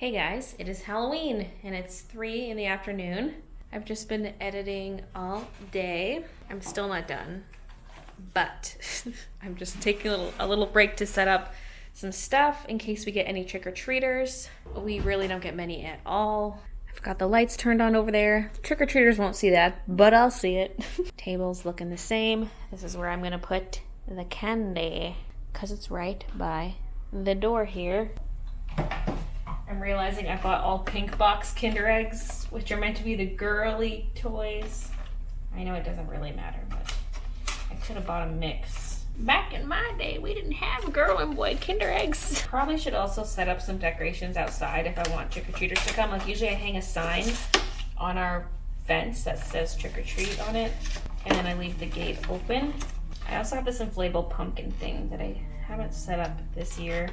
Hey guys, it is Halloween and it's 3 in the afternoon. I've just been editing all day. I'm still not done, but I'm just taking a little break to set up some stuff in case we get any trick-or-treaters. We really don't get many at all. I've got the lights turned on over there. Trick-or-treaters won't see that, but I'll see it. Table's looking the same. This is where I'm gonna put the candy because it's right by the door here. I'm realizing I bought all pink box Kinder Eggs, which are meant to be the girly toys. I know it doesn't really matter, but I could have bought a mix. Back in my day, we didn't have girl and boy Kinder Eggs. Probably should also set up some decorations outside if I want trick-or-treaters to come. Like usually I hang a sign on our fence that says trick-or-treat on it, and then I leave the gate open. I also have this inflatable pumpkin thing that I haven't set up this year.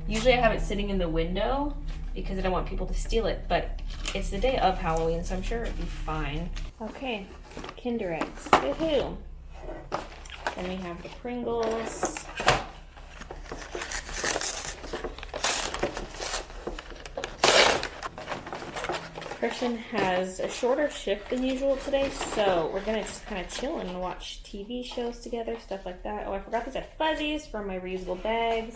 Usually I have it sitting in the window because I don't want people to steal it, but it's the day of Halloween, so I'm sure it'd be fine. Okay, Kinder Eggs, woohoo! Then we have the Pringles. Christian has a shorter shift than usual today, so we're gonna just kind of chill and watch TV shows together, stuff like that. Oh, I forgot these are fuzzies from my reusable bags.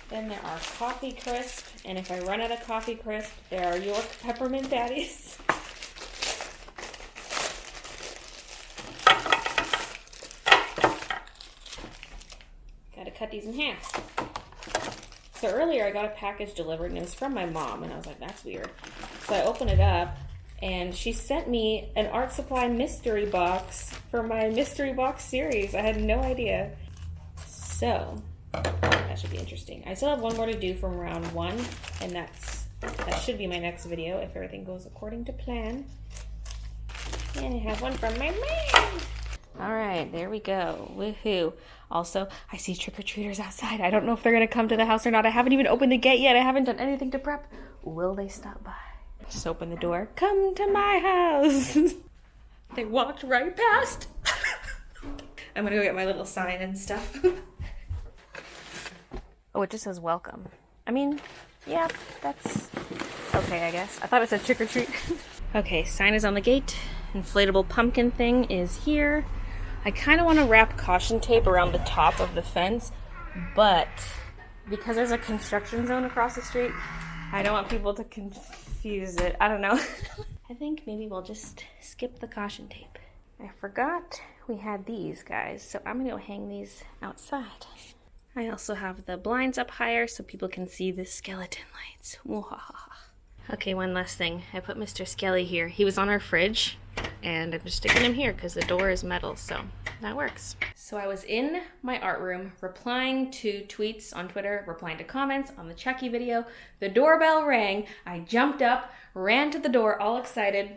Then there are Coffee Crisp, and if I run out of Coffee Crisp, there are York Peppermint Patties. Gotta cut these in half. So earlier I got a package delivered, and it was from my mom, and I was like, that's weird. So I opened it up, and she sent me an Art Supply mystery box for my mystery box series. I had no idea. So that should be interesting. I still have one more to do from round 1, and that should be my next video if everything goes according to plan. And I have one from my mom. All right, there we go. Woohoo. Also, I see trick-or-treaters outside. I don't know if they're gonna come to the house or not. I haven't even opened the gate yet. I haven't done anything to prep. Will they stop by? Just open the door. Come to my house. They walked right past. I'm gonna go get my little sign and stuff. Oh, it just says welcome. I mean, yeah, that's okay, I guess. I thought it said trick or treat. Okay, sign is on the gate. Inflatable pumpkin thing is here. I kind of want to wrap caution tape around the top of the fence, but because there's a construction zone across the street, I don't want people to confuse it. I don't know. I think maybe we'll just skip the caution tape. I forgot we had these guys, so I'm gonna go hang these outside. I also have the blinds up higher so people can see the skeleton lights. Okay, one last thing. I put Mr. Skelly here. He was on our fridge, and I'm just sticking him here because the door is metal, so that works. So I was in my art room replying to tweets on Twitter, replying to comments on the Chucky video. The doorbell rang. I jumped up, ran to the door, all excited.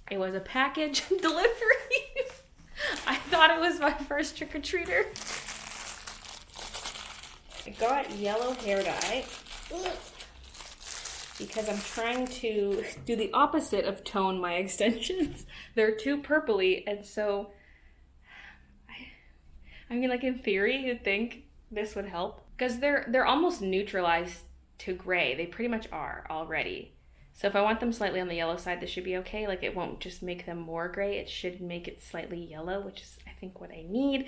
It was a package delivery. I thought it was my first trick-or-treater. I got yellow hair dye because I'm trying to do the opposite of tone my extensions. They're too purpley, and so I mean, like in theory, you'd think this would help because they're almost neutralized to gray. They pretty much are already. So if I want them slightly on the yellow side, this should be okay. Like it won't just make them more gray. It should make it slightly yellow, which is I think what I need.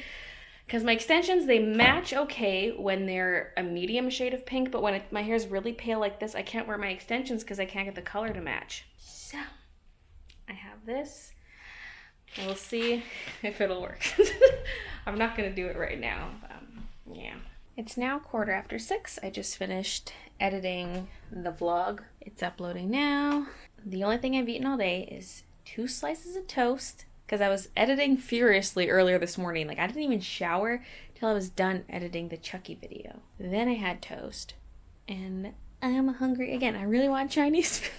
Because my extensions, they match okay when they're a medium shade of pink, but when my hair is really pale like this, I can't wear my extensions because I can't get the color to match. So I have this. And we'll see if it'll work. I'm not going to do it right now. Yeah. It's now 6:15. I just finished editing the vlog. It's uploading now. The only thing I've eaten all day is 2 slices of toast because I was editing furiously earlier this morning. Like I didn't even shower till I was done editing the Chucky video. Then I had toast and I'm hungry again. I really want Chinese food.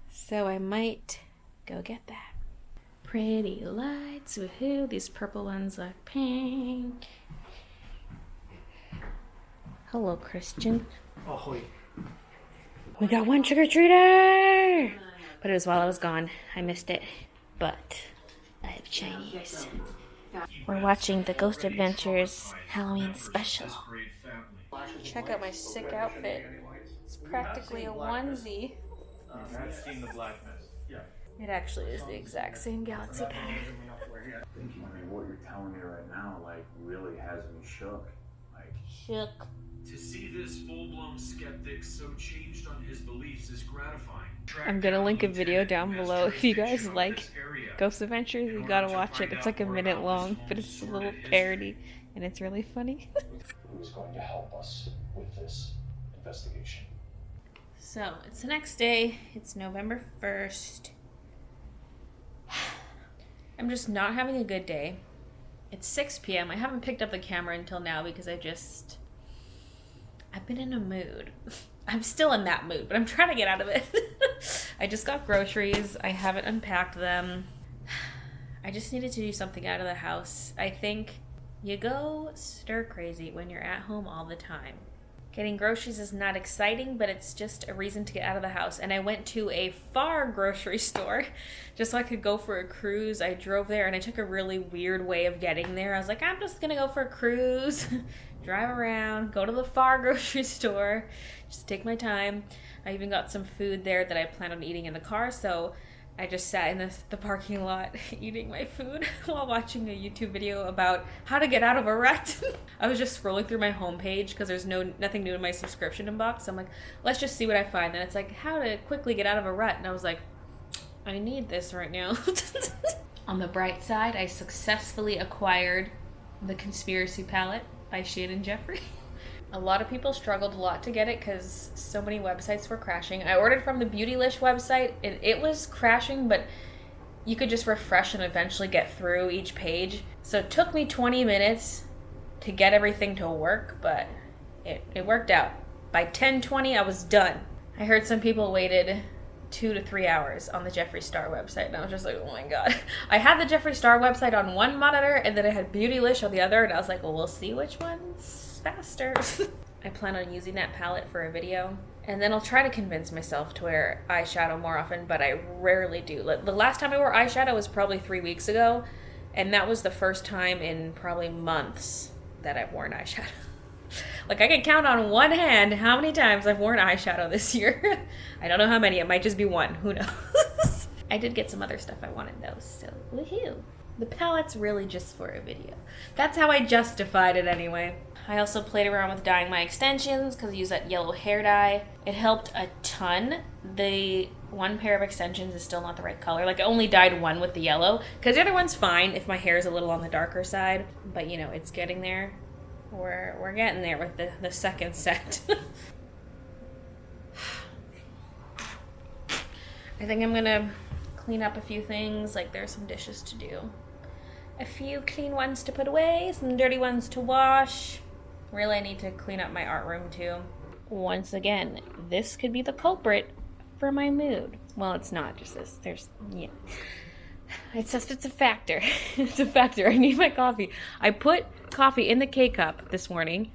So I might go get that. Pretty lights, woohoo. These purple ones look pink. Hello, Christian. Ahoy. We got one trick-or-treater! But it was while I was gone. I missed it. But I have Chinese. We're watching the Ghost Adventures Halloween special. Check out my sick outfit. It's practically a onesie. It actually is the exact same galaxy pattern. What you're telling me right now, like, really has me shook. Shook. To see this full-blown skeptic so changed on his beliefs is gratifying. I'm gonna link a video down below if you guys like Ghost Adventures. You gotta watch it. It's like a minute long, but it's a little parody, and it's really funny. Who is going to help us with this investigation? So, it's the next day. It's November 1st. I'm just not having a good day. It's 6 p.m. I haven't picked up the camera until now because I've been in a mood. I'm still in that mood, but I'm trying to get out of it. I just got groceries. I haven't unpacked them. I just needed to do something out of the house. I think you go stir crazy when you're at home all the time. Getting groceries is not exciting, but it's just a reason to get out of the house. And I went to a far grocery store just so I could go for a cruise. I drove there and I took a really weird way of getting there. I was like, I'm just gonna go for a cruise, drive around, go to the far grocery store, just take my time. I even got some food there that I planned on eating in the car, so I just sat in the parking lot eating my food while watching a YouTube video about how to get out of a rut. I was just scrolling through my homepage because there's nothing new in my subscription inbox. So I'm like, let's just see what I find. And it's like, how to quickly get out of a rut. And I was like, I need this right now. On the bright side, I successfully acquired the Conspiracy Palette by Shane and Jeffrey. A lot of people struggled a lot to get it because so many websites were crashing. I ordered from the Beautylish website and it was crashing, but you could just refresh and eventually get through each page. So it took me 20 minutes to get everything to work, but it worked out. By 10:20, I was done. I heard some people waited 2 to 3 hours on the Jeffree Star website, and I was just like, oh my god. I had the Jeffree Star website on one monitor, and then I had Beautylish on the other, and I was like, well, we'll see which one's faster. I plan on using that palette for a video, and then I'll try to convince myself to wear eyeshadow more often, but I rarely do. The last time I wore eyeshadow was probably 3 weeks ago, and that was the first time in probably months that I've worn eyeshadow. Like, I can count on one hand how many times I've worn eyeshadow this year. I don't know how many, it might just be one, who knows. I did get some other stuff I wanted though, so woohoo. The palette's really just for a video. That's how I justified it anyway. I also played around with dyeing my extensions because I use that yellow hair dye. It helped a ton. The one pair of extensions is still not the right color. Like, I only dyed one with the yellow because the other one's fine if my hair is a little on the darker side. But you know, it's getting there. We're getting there with the second set. I think I'm gonna clean up a few things. Like, there's some dishes to do. A few clean ones to put away, some dirty ones to wash. Really, I need to clean up my art room too. Once again, this could be the culprit for my mood. Well, it's not just this. Yeah. It's a factor. It's a factor. I need my coffee. I put coffee in the K-cup this morning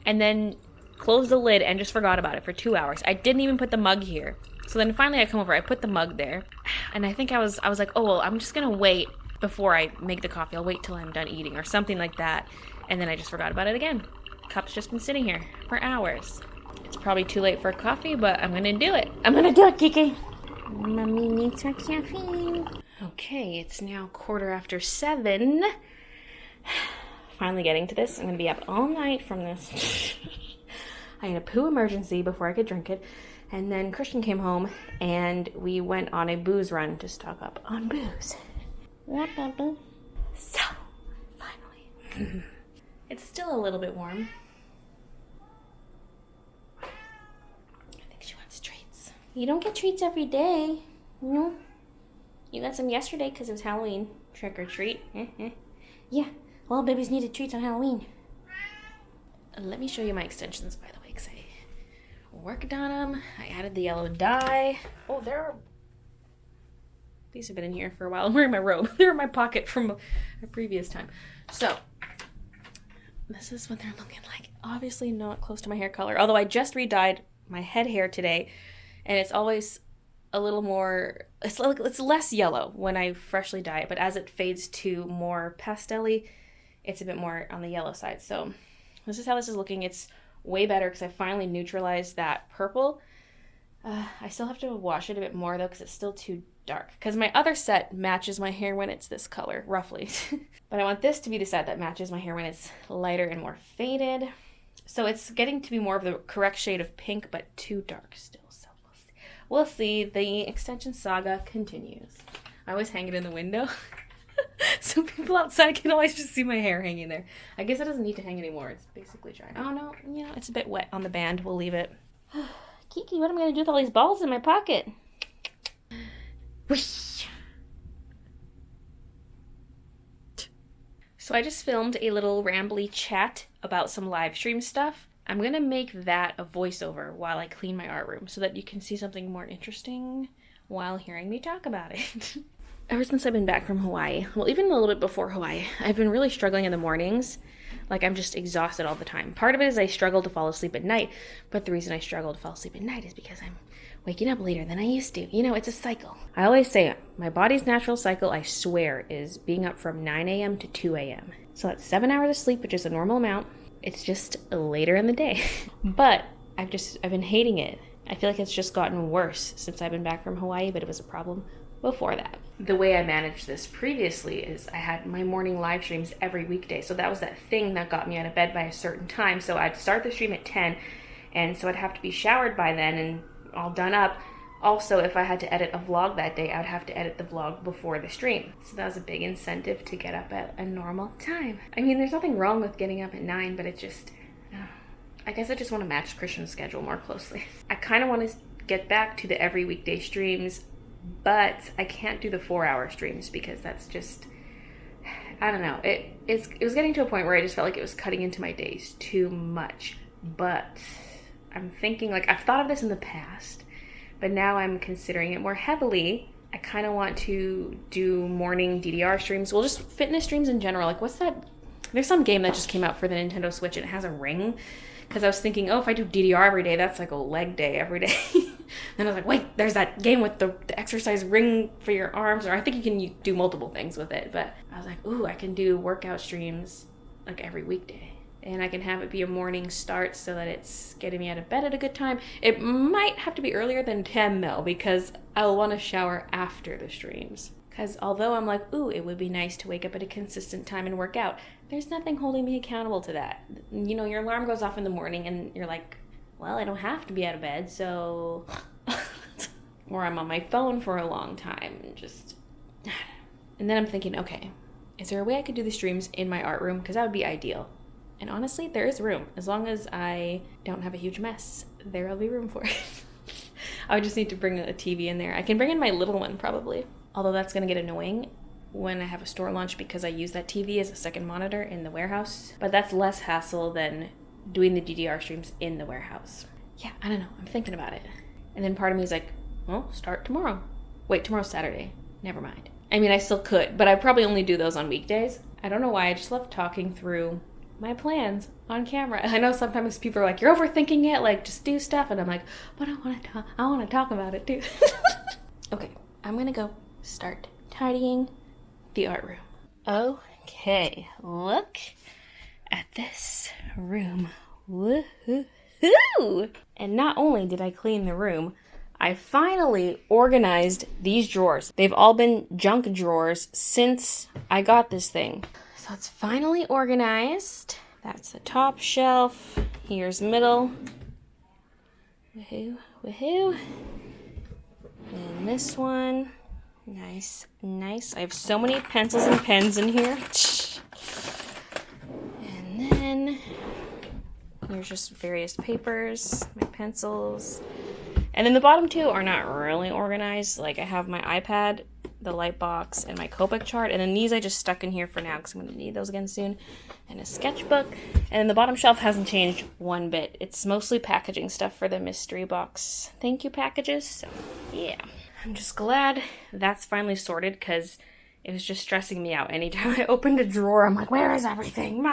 and then closed the lid and just forgot about it for 2 hours. I didn't even put the mug here. So then finally I come over, I put the mug there, and I think I was like, oh, well, I'm just gonna wait before I make the coffee. I'll wait till I'm done eating or something like that. And then I just forgot about it again. Cup's just been sitting here for hours. It's probably too late for coffee, but I'm gonna do it. I'm gonna do it, Kiki. Mommy needs her caffeine. Okay, it's now 7:15. Finally getting to this. I'm gonna be up all night from this. I had a poo emergency before I could drink it. And then Christian came home and we went on a booze run to stock up on booze. So, finally. It's still a little bit warm. I think she wants treats. You don't get treats every day, you know? You got some yesterday because it was Halloween. Trick or treat. Yeah, well, babies needed treats on Halloween. Let me show you my extensions, by the way, because I worked on them. I added the yellow dye. Oh, these have been in here for a while. I'm wearing my robe. They're in my pocket from a previous time. So, this is what they're looking like. Obviously not close to my hair color, although I just re-dyed my head hair today, and it's always a little more, it's less yellow when I freshly dye it, but as it fades to more pastel-y, it's a bit more on the yellow side. So this is how this is looking. It's way better because I finally neutralized that purple. I still have to wash it a bit more though because it's still too dark. Because my other set matches my hair when it's this color, roughly. But I want this to be the set that matches my hair when it's lighter and more faded. So it's getting to be more of the correct shade of pink, but too dark still. So we'll see. The extension saga continues. I always hang it in the window. So people outside can always just see my hair hanging there. I guess it doesn't need to hang anymore. It's basically dry. Oh no, it's a bit wet on the band. We'll leave it. Kiki, what am I going to do with all these balls in my pocket? Whoosh. So I just filmed a little rambly chat about some live stream stuff. I'm going to make that a voiceover while I clean my art room so that you can see something more interesting while hearing me talk about it. Ever since I've been back from Hawaii, well, even a little bit before Hawaii, I've been really struggling in the mornings. Like, I'm just exhausted all the time. Part of it is I struggle to fall asleep at night, but the reason I struggle to fall asleep at night is because I'm waking up later than I used to. It's a cycle. I always say my body's natural cycle, I swear, is being up from 9 a.m. to 2 a.m. So that's 7 hours of sleep, which is a normal amount. It's just later in the day. But I've been hating it. I feel like it's just gotten worse since I've been back from Hawaii, but it was a problem before that. The way I managed this previously is I had my morning live streams every weekday. So that was that thing that got me out of bed by a certain time. So I'd start the stream at 10, and so I'd have to be showered by then and all done up. Also, if I had to edit a vlog that day, I would have to edit the vlog before the stream. So that was a big incentive to get up at a normal time. I mean, there's nothing wrong with getting up at 9, but it just, I guess I just want to match Christian's schedule more closely. I kind of want to get back to the every weekday streams, but I can't do the 4-hour streams because that's just, I don't know. It was getting to a point where I just felt like it was cutting into my days too much. But I'm thinking, like, I've thought of this in the past, but now I'm considering it more heavily. I kind of want to do morning DDR streams. Well, just fitness streams in general. Like, what's that? There's some game that just came out for the Nintendo Switch and it has a ring. Because I was thinking, if I do DDR every day, that's like a leg day every day. And I was like, wait, there's that game with the exercise ring for your arms. Or I think you can do multiple things with it. But I was like, I can do workout streams like every weekday. And I can have it be a morning start so that it's getting me out of bed at a good time. It might have to be earlier than 10 though, because I'll want to shower after the streams. Because although I'm like, it would be nice to wake up at a consistent time and work out, there's nothing holding me accountable to that. Your alarm goes off in the morning and you're like, well, I don't have to be out of bed, so... Or I'm on my phone for a long time and just... And then I'm thinking, okay, is there a way I could do the streams in my art room? Because that would be ideal. And honestly, there is room. As long as I don't have a huge mess, there will be room for it. I would just need to bring a TV in there. I can bring in my little one, probably. Although that's going to get annoying when I have a store lunch because I use that TV as a second monitor in the warehouse. But that's less hassle than doing the DDR streams in the warehouse. Yeah, I don't know. I'm thinking about it. And then part of me is like, well, start tomorrow. Wait, tomorrow's Saturday. Never mind. I mean, I still could, but I probably only do those on weekdays. I don't know why. I just love talking through my plans on camera. I know sometimes people are like, you're overthinking it, like just do stuff. And I'm like, but I want to talk about it too. Okay, I'm going to go start tidying the art room. Okay, look at this room. Woohoo! And not only did I clean the room, I finally organized these drawers. They've all been junk drawers since I got this thing. So it's finally organized. That's the top shelf. Here's middle. Woohoo, woohoo. And this one. Nice, nice. I have so many pencils and pens in here. And then here's just various papers, my pencils. And then the bottom two are not really organized. Like I have my iPad, the light box, and my Copic chart. And then these I just stuck in here for now because I'm going to need those again soon. And a sketchbook. And then the bottom shelf hasn't changed one bit. It's mostly packaging stuff for the mystery box. Thank you, packages. So, yeah. I'm just glad that's finally sorted because it was just stressing me out. Anytime I opened a drawer, I'm like, where is everything?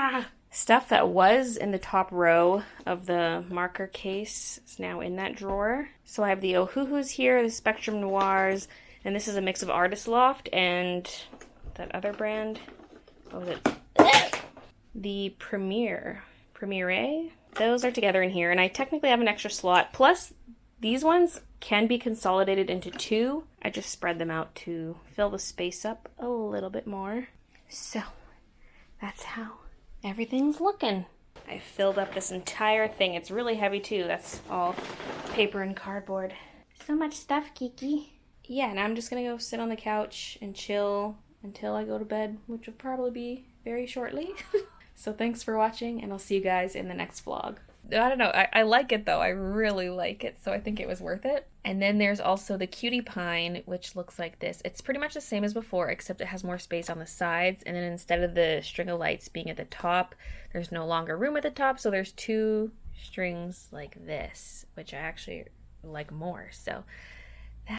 Stuff that was in the top row of the marker case is now in that drawer. So I have the Ohuhus here, the Spectrum Noirs, and this is a mix of Artist Loft and that other brand. What was it? The Premiere. Those are together in here, and I technically have an extra slot. Plus, these ones can be consolidated into two. I just spread them out to fill the space up a little bit more. So, that's how everything's looking. I filled up this entire thing. It's really heavy too. That's all paper and cardboard. So much stuff, Kiki. Yeah, now I'm just gonna go sit on the couch and chill until I go to bed, which will probably be very shortly. So thanks for watching, and I'll see you guys in the next vlog. I don't know, I like it though. I really like it, so I think it was worth it. And then there's also the Cutie Pine, which looks like this. It's pretty much the same as before, except it has more space on the sides, and then instead of the string of lights being at the top, there's no longer room at the top, so there's two strings like this, which I actually like more. So